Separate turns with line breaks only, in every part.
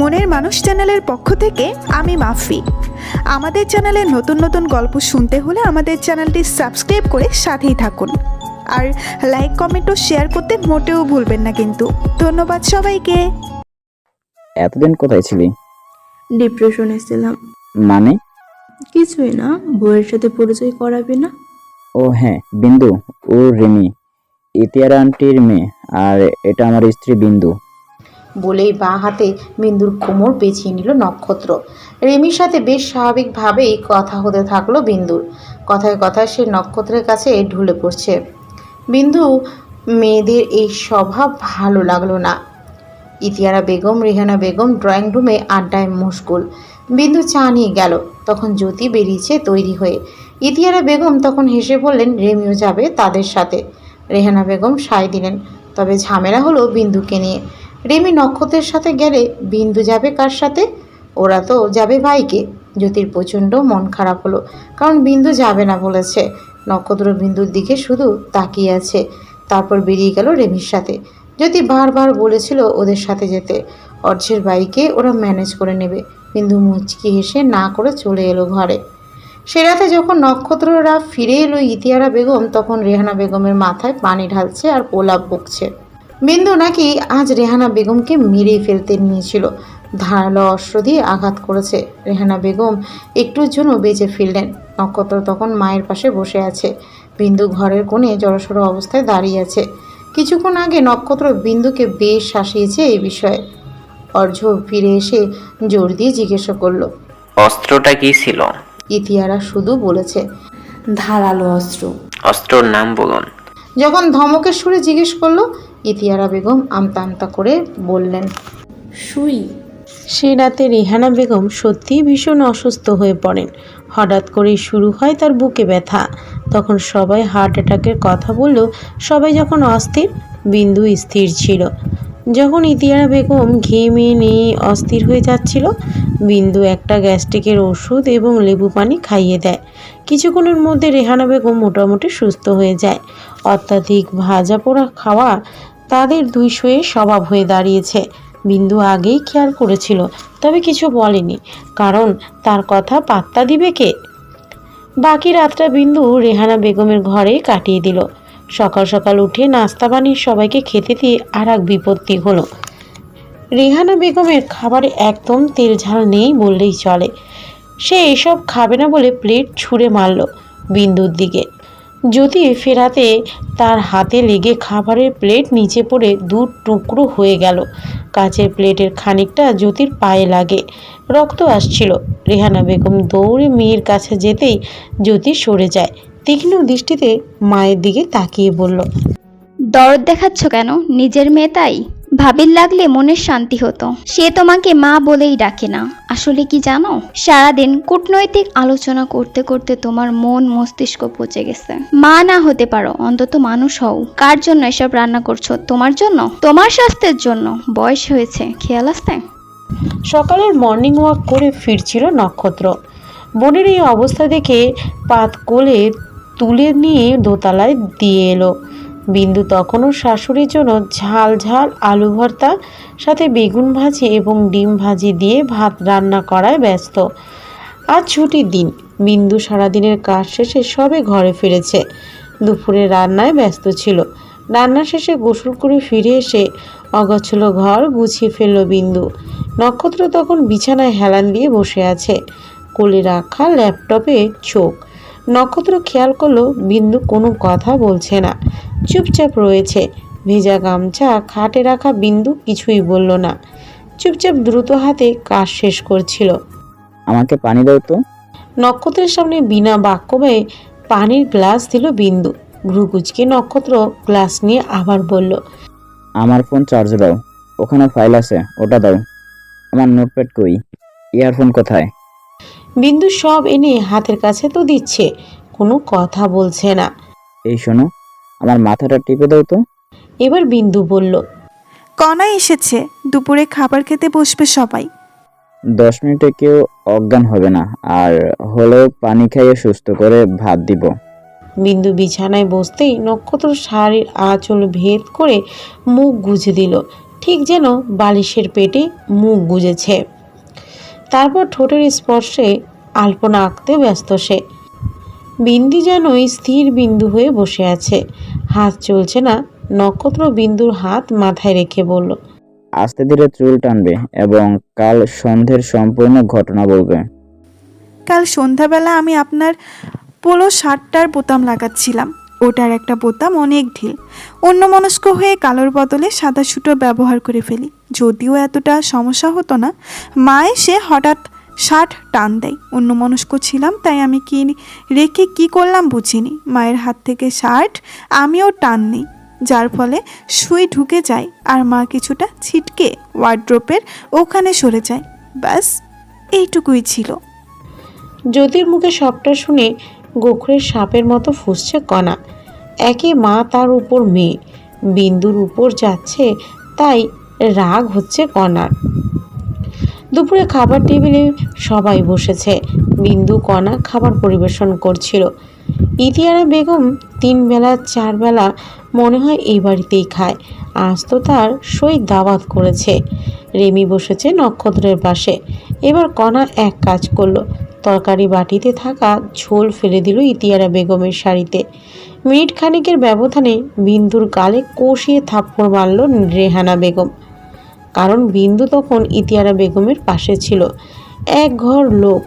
মনের মানুষ চ্যানেলের পক্ষ থেকে আমি মাফি। আমাদের চ্যানেলে নতুন নতুন গল্প শুনতে হলে আমাদের চ্যানেলটি সাবস্ক্রাইব করে সাথেই থাকুন। আর লাইক, কমেন্ট ও শেয়ার করতে মোটেও ভুলবেন না কিন্তু। ধন্যবাদ সবাইকে।
এতদিন কোথায় ছিলি?
ডিপ্রেশনে ছিলাম।
মানে?
কিছুই না, বউয়ের সাথে পরিচয় করাবি না?
ও হ্যাঁ, বিন্দু। ও রিমি, ইতিয়ারা আন্টির মেয়ে। আর এটা আমার স্ত্রী বিন্দু।
বলেই বাঁ হাতে বিন্দুর কোমর পেঁচিয়ে নিল নক্ষত্র। রেমির সাথে বেশ স্বাভাবিকভাবেই কথা হতে থাকলো বিন্দুর। কথায় কথায় সে নক্ষত্রের কাছে ঢুলে পড়ছে। বিন্দু মেয়েদের এই স্বভাব ভালো লাগলো না। ইতিয়ারা বেগম, রেহানা বেগম ড্রয়িং রুমে আড্ডায় মশগুল। বিন্দু চা নিয়ে গেল, তখন জ্যোতি বেরিয়েছে তৈরি হয়ে। ইতিয়ারা বেগম তখন হেসে বললেন রেমিও যাবে তাদের সাথে। রেহানা বেগম সায় দিলেন, তবে ঝামেলা হলো বিন্দুকে নিয়ে। রেমি নক্ষত্রের সাথে গেলে বিন্দু যাবে কার সাথে? ওরা তো যাবে ভাইকে। জ্যোতির প্রচণ্ড মন খারাপ হলো, কারণ বিন্দু যাবে না বলেছে। নক্ষত্র বিন্দুর দিকে শুধু তাকিয়ে আছে। তারপর বেরিয়ে গেল রেমির সাথে। জ্যোতি বারবার বলেছিল ওদের সাথে যেতে। অর্ঝের বাইকে ওরা ম্যানেজ করে নেবে। বিন্দু মুচকি হেসে না করে চলে এলো ঘরে। সে রাতে যখন নক্ষত্ররা ফিরে এলো ইতিয়ারা বেগম, তখন রেহানা বেগমের মাথায় পানি ঢালছে আর প্রলাপ বকছে। বিন্দু নাকি আজ রেহানা বেগমকে মেরেই ফেলতে নিয়েছিল, ধারালো অস্ত্র দিয়ে আঘাত করেছে। রেহানা বেগম একটুর জন্য বেঁচে ফিরলেন। নক্ষত্র তখন মায়ের পাশে বসে আছে। বিন্দু ঘরের কোণে জড়সড় অবস্থায় দাঁড়িয়ে আছে। কিছুক্ষণ আগে নক্ষত্র বিন্দুকে বেশ শাসিয়েছে এই বিষয়ে। অর্ঘ্য ফিরে এসে জোর দিয়ে জিজ্ঞাসা করলো,
অস্ত্রটা কি ছিল?
ইতিয়ারা শুধু বলেছে, ধারালো অস্ত্র।
অস্ত্রর নাম বলুন।
যখন ধমকের সুরে জিজ্ঞেস করলো, ইতিয়ারা বেগম আমতা আমতা করে বললেন,
সুই।
সে রাতে রেহানা বেগম সত্যিই ভীষণ অসুস্থ হয়ে পড়েন। হঠাৎ করেই শুরু হয় তার বুকে ব্যথা। তখন সবাই হার্ট অ্যাটাকের কথা বললেও সবাই যখন অস্থির, বিন্দু স্থির ছিল। যখন ইতিয়ারা বেগম ঘেমে নিয়ে অস্থির হয়ে যাচ্ছিল, বিন্দু একটা গ্যাস্ট্রিকের ওষুধ এবং লেবু পানি খাইয়ে দেয়। কিছুক্ষণের মধ্যে রেহানা বেগম মোটামুটি সুস্থ হয়ে যায়। অত্যাধিক ভাজা পোড়া খাওয়া তাদের দুই শোয়ে স্বভাব হয়ে দাঁড়িয়েছে। বিন্দু আগেই খেয়াল করেছিল, তবে কিছু বলেনি, কারণ তার কথা পাত্তা দিবে কে? বাকি রাতটা বিন্দু রেহানা বেগমের ঘরেই কাটিয়ে দিল। সকাল সকাল উঠে নাস্তা বানিয়ে সবাইকে খেতে দিয়ে আর এক বিপত্তি হলো। রেহানা বেগমের খাবারে একদম তেল ঝাল নেই বললেই চলে। সে এসব খাবে না বলে প্লেট ছুঁড়ে মারল বিন্দুর দিকে। যদি ফেরাতে তার হাতে লেগে খাবারের প্লেট নিচে পড়ে দু টুকরো হয়ে গেল। কাচের প্লেটের খানিকটা জ্যোতির পায়ে লাগে, রক্ত আসছিল। রেহানা বেগম দৌড়ে মেয়ের কাছে যেতেই জ্যোতি সরে যায়। তীক্ষ্ণ দৃষ্টিতে মায়ের দিকে তাকিয়ে বলল,
দরদ দেখাচ্ছ কেন? নিজের মেয়ে তাই। ভাবির লাগলে মনের শান্তি হতো। সে তোমাকে মা বলেই ডাকে না। আসলে কি জানো, সারাদিন কূটনৈতিক আলোচনা করতে করতে তোমার মন মস্তিষ্ক পচে গেছে। মা না হতে পারো, অন্তত মানুষ হও। কার জন্য এসব রান্না করছো? তোমার জন্য, তোমার স্বাস্থ্যের জন্য। বয়স হয়েছে, খেয়াল আছে?
সকালের মর্নিং ওয়াক করে ফিরছিল নক্ষত্র। বোনের এই অবস্থা দেখে পাত কোলে তুলে নিয়ে দোতলায় দিয়ে এলো। বিন্দু তখনও শাশুড়ির জন্য ঝাল ঝাল আলু ভর্তা সাথে বেগুন ভাজি এবং ডিম ভাজি দিয়ে ভাত রান্না করায় ব্যস্ত। আজ ছুটির দিন। বিন্দু সারাদিনের কাজ শেষে সবে ঘরে ফিরেছে। দুপুরে রান্নায় ব্যস্ত ছিল। রান্না শেষে গোসল করে ফিরে এসে অগোছালো ঘর গুছিয়ে ফেলল বিন্দু। নক্ষত্র তখন বিছানায় হেলান দিয়ে বসে আছে, কোলে রাখা ল্যাপটপে চোখ। নক্ষত্র খেয়াল করলো বিন্দু কোনো কথা বলছে না, চুপচাপ রয়েছে। ভেজা গামছা খাটে রাখা বিন্দু কিছুই বলল না, চুপচাপ দ্রুত হাতে কাজ শেষ করছিল।
আমাকে পানি দাও তো।
নক্ষত্রের সামনে বিনা বাক্য ব্যয়ে পানির গ্লাস দিল বিন্দু। ভ্রু কুঁচকে নক্ষত্র গ্লাস নিয়ে আবার বলল,
আমার ফোন চার্জ দাও। ওখানে ফাইল আছে, ওটা দাও। আমার নোটপ্যাড কই? ইয়ারফোন কোথায়?
বিন্দু সব এনে হাতের কাছে তো দিচ্ছে, কোনো কথা বলছে না।
এই শোনো, আমার মাথাটা টিপে দাও তো।
এবার বিন্দু বলল,
কনা এসেছে, দুপুরে খাবার খেতে বসবে সবাই।
10 মিনিটে কেউ অজ্ঞান হবে না, আর হলেও পানি খাইয়ে সুস্থ করে ভাত দিব।
বিন্দু বিছানায় বসতেই নক্ষত্র শাড়ির আঁচল ভেদ করে মুখ গুজে দিল। ঠিক যেন বালিশের পেটে মুখ গুজেছে। তারপর ঠোঁটের স্পর্শে আলপনা আঁকতে ব্যস্ত সে। বিন্দু যেন স্থির বিন্দু হয়ে বসে আছে, হাত চলছে না। নক্ষত্র বিন্দুর হাত মাথায় রেখে বলল,
আস্তে ধীরে চুল টানবে এবং কাল সন্ধ্যের সম্পূর্ণ ঘটনা বলবে।
কাল সন্ধ্যাবেলা আমি আপনার পোলো শার্টটার বোতাম লাগাচ্ছিলাম। ওটার একটা বোতাম অনেক ঢিল। অন্যমনস্ক হয়ে কালোর বদলে সাদা সুতো ব্যবহার করে ফেলি। যদিও এতটা সমস্যা হতো না, মা এসে হঠাৎ শার্ট টান দেয়। অন্যমনস্ক ছিলাম, তাই আমি কি রেখে কি করলাম বুঝিনি। মায়ের হাত থেকে শার্ট আমিও টান নিই, যার ফলে সুই ঢুকে যায় আর মা কিছুটা ছিটকে ওয়ার্ড্রোপের ওখানে সরে যায়। ব্যাস এইটুকুই ছিল।
জ্যোতির মুখে সবটা শুনে গোখরের সাপের মতো ফুঁসছে কণা। একে মা তার উপর মেয়ে, বিন্দুর উপর যাচ্ছে, তাই রাগ হচ্ছে কণার। দুপুরে খাবার টেবিলে সবাই বসেছে। বিন্দু কণা খাবার পরিবেশন করছিল। ইতিয়ারা বেগম 3 বেলা 4 বেলা মনে হয় এই বাড়িতেই খায়। আজ তো তার সই দাওয়াত করেছে। রেমি বসেছে নক্ষত্রের পাশে। এবার কণা এক কাজ করলো, তরকারি বাটিতে থাকা ঝোল ফেলে দিল ইতিয়ারা বেগমের শাড়িতে। মিনিট খানিকের ব্যবধানে বিন্দুর গালে কষিয়ে থাপ্পড় মারল রেহানা বেগম। কারণ বিন্দু তখন ইতিয়ারা বেগমের পাশে ছিল, এক ঘর লোক।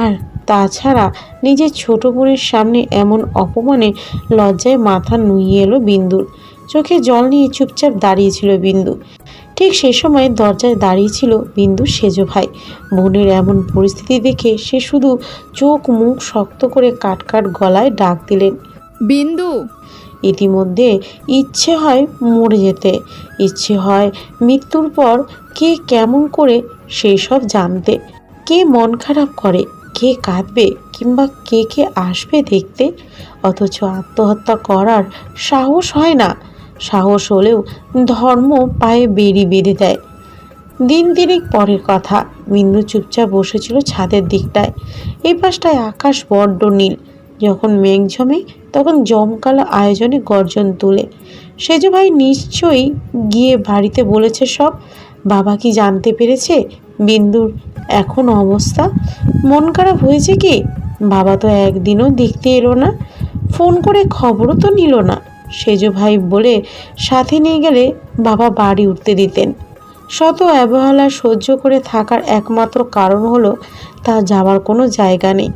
আর তাছাড়া নিজের ছোট বোনের সামনে এমন অপমানে লজ্জায় মাথা নুইয়ে এলো বিন্দুর। চোখে জল নিয়ে চুপচাপ দাঁড়িয়েছিল বিন্দু। ঠিক সে সময় দরজায় দাঁড়িয়েছিল বিন্দু সেজো ভাই। বোনের এমন পরিস্থিতি দেখে সে শুধু চোখ মুখ শক্ত করে কাট গলায় ডাক দিলেন,
বিন্দু।
ইতিমধ্যে ইচ্ছে হয় মরে যেতে, ইচ্ছে হয় মৃত্যুর পর কে কেমন করে সেই সব জানতে, কে মন খারাপ করে, কে কাঁদবে, কিংবা কে কে আসবে দেখতে। অথচ আত্মহত্যা করার সাহস হয় না। সাহস হলেও ধর্ম পায়ে বেড়ি বেঁধে দেয়। দিন 3 পরের কথা। বিন্দু চুপচাপ বসেছিল ছাদের দিকটায়। এই পাশটায় আকাশ বড্ড নীল। যখন মেঘ জমে তখন জমকালো আয়োজনে গর্জন তুলে। সেজো ভাই নিশ্চয়ই গিয়ে বাড়িতে বলেছে সব। বাবা কি জানতে পেরেছে বিন্দুর এখন অবস্থা? মন খারাপ হয়েছে কি? বাবা তো একদিনও দেখতে এলো না, ফোন করে খবরও তো নিল না। সেজো ভাই বলে সাথে নিয়ে গেলে বাবা বাড়ি উঠতে দিতেন। শত অবহেলা সহ্য করে থাকার একমাত্র কারণ হলো তার যাওয়ার কোনো জায়গা নেই।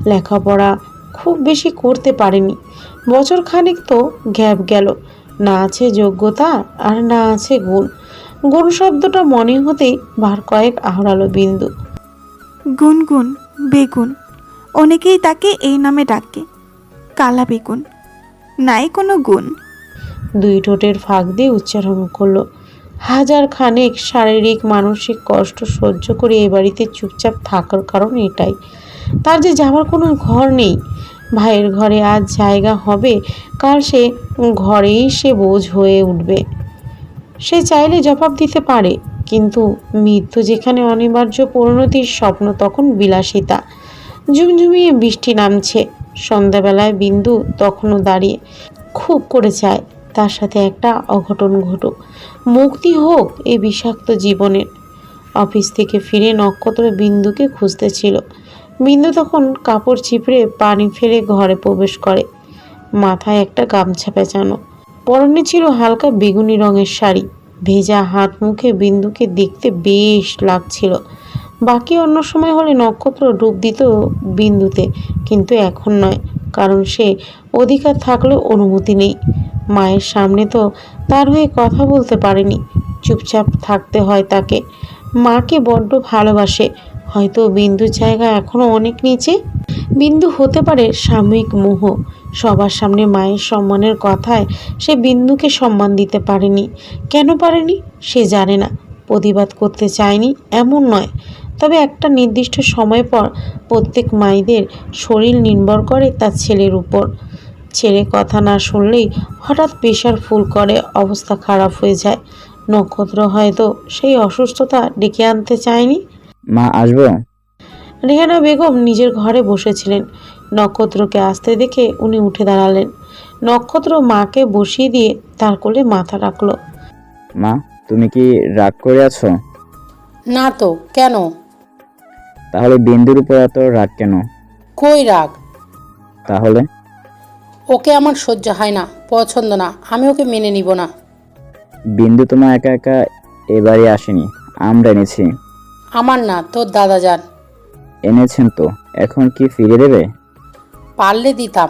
লেখাপড়া খুব বেশি করতে পারেনি। বছর খানেক তো গ্যাপ গেল। না আছে যোগ্যতা আর না আছে গুণ। গুণ শব্দটা মনে হতেই বার কয়েক আহড়ালো বিন্দু।
গুনগুন, বেগুন, অনেকেই তাকে এই নামে ডাকে। কালা বেগুন, নাই কোনো গুণ।
2 ঠোঁটের ফাঁক দিয়ে উচ্চারণ করলো। হাজার খানেক শারীরিক মানসিক কষ্ট সহ্য করে এ বাড়িতে চুপচাপ থাকার কারণ এটাই। তার যে যাওয়ার কোনো ঘর নেই। ভাইয়ের ঘরে আজ জায়গা হবে, কাল সে ঘরেই সে বোঝ হয়ে উঠবে। সে চাইলে জবাব দিতে পারে, কিন্তু মৃত্যু যেখানে অনিবার্য পরিণতির স্বপ্ন তখন বিলাসিতা। ঝুমঝুমিয়ে বৃষ্টি নামছে। সন্ধ্যাবেলায় বিন্দু তখনও দাঁড়িয়ে খুব করে চায় তার সাথে একটা অঘটন ঘটুক, মুক্তি হোক এই বিষাক্ত জীবনের। অফিস থেকে ফিরে নক্ষত্র বিন্দুকে খুঁজতেছিল। বিন্দু তখন কাপড় চিপড়ে পানি ফেলে ঘরে প্রবেশ করে। মাথায় একটা গামছা পেঁচানো, পরনে ছিল হালকা বেগুনি রঙের শাড়ি। ভেজা হাত মুখে বিন্দুকে দেখতে বেশ লাগছিল। বাকি অন্য সময় হলে নক্ষত্র ডুব দিত বিন্দুতে, কিন্তু এখন নয়, কারণ সে অধিকার থাকলেও অনুমতি নেই। মায়ের সামনে তো তার হয়ে কথা বলতে পারেনি, চুপচাপ থাকতে হয় তাকে। মাকে বড্ড ভালোবাসে, হয়তো বিন্দুর জায়গা এখনো অনেক নিচে। বিন্দু হতে পারে সাময়িক মোহ। সবার সামনে মায়ের সম্মানের কথায় সে বিন্দুকে সম্মান দিতে পারেনি। কেন পারেনি সে জানে না। প্রতিবাদ করতে চায়নি এমন নয়, তবে একটা নির্দিষ্ট সময় পর প্রত্যেক মায়েদের শরীর নির্ভর করে তার ছেলের উপর। ছেলে কথা না শুনলেই হঠাৎ প্রেশার ফুল করে, অবস্থা খারাপ হয়ে যায়। নক্ষত্র হয়তো সেই অসুস্থতা ডেকে আনতে চায়নি।
মা আসবো?
রেহানা বেগম নিজের ঘরে বসেছিলেন। নক্ষত্রকে আসতে দেখে উনি উঠে দাঁড়ালেন। নক্ষত্র মাকে বসিয়ে দিয়ে তার কোলে মাথা রাখলো।
মা, তুমি কি রাগ করে আছো?
না তো, কেন?
তাহলে বিন্দুর উপর এত রাগ কেন?
কই রাগ?
তাহলে
ওকে আমার সহ্য হয় না, পছন্দ না, আমি ওকে মেনে নিব না।
বিন্দু তোমার একা একা এবারে আসেনি, আমরা এনেছি।
আমার না, তোর দাদা যান।
এনেছেন তো, এখন কি ফিরে দেবে?
পারলে দিতাম।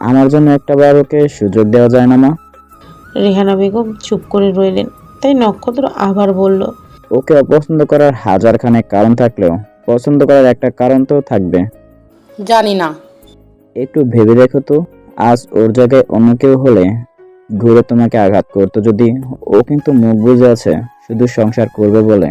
আমার জন্য একটাবার ওকে সুযোগ দেওয়া যায় না মা?
রেহানা বেগম চুপ করে রইলেন। তাই নক্ষত্র আবার বলল,
ওকে অপছন্দ করার হাজারখানেক কারণ থাকলেও পছন্দ করার একটা কারণ তো থাকবে।
জানি না।
একটু ভেবে দেখো তো, আজ ওর জায়গায় অন্য কেউ হলে ঘুরে তোমাকে আঘাত করতো যদি, ও কিন্তু মুখ বুজে আছে শুধু সংসার করবে বলে।